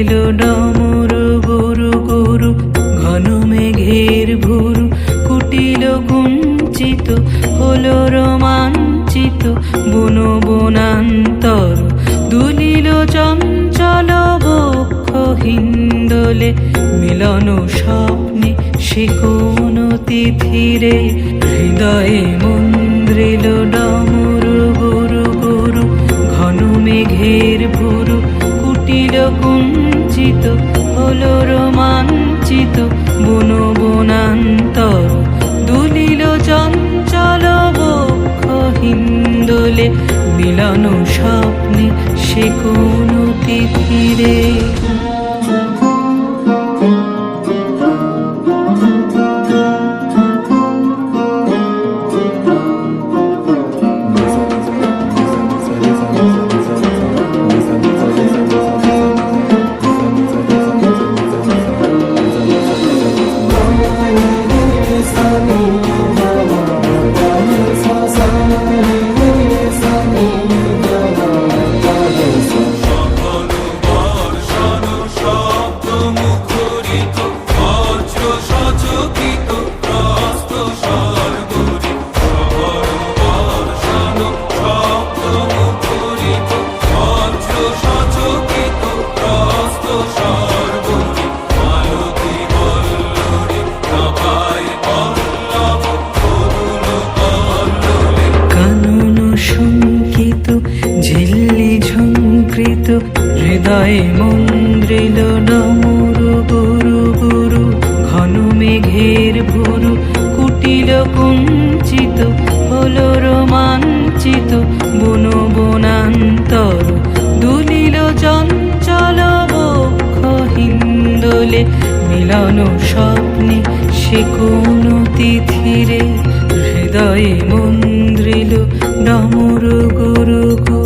মন্দ্রিল ডমরু গুরু গুরু ঘন মেঘের ভুরু কুটিল কুঞ্চিত হলো রোমাঞ্চিত বন বনান্তর দুলিল চঞ্চল বক্ষ হিন্দোলে মিলন স্বপ্নে সে কোন তিথিরে হৃদয়ে মন্দ্রিল ডমরু গুরু গুরু ঘন মেঘের ভুরু কুটিল কুঞ্চিত হলো রোমাঞ্চিত বন বনান্তর দুলিল চঞ্চল বক্ষ হিন্দোলে মিলন স্বপ্নে সে কোন তিথিরে। ঝিল্লি ঝঙ্কৃত হৃদয়ে মন্দ্রিল ডমরু গুরু গুরু ঘন মেঘের ভুরু কুটিল কুঞ্চিত হলো রোমাঞ্চিত বন বনান্তর দুলিল চঞ্চল বক্ষ হিন্দোলে মিলন স্বপ্নে সে কোন তিথিরে হৃদয়ে মন্দ্রিল ডমরু গুরু গুরু।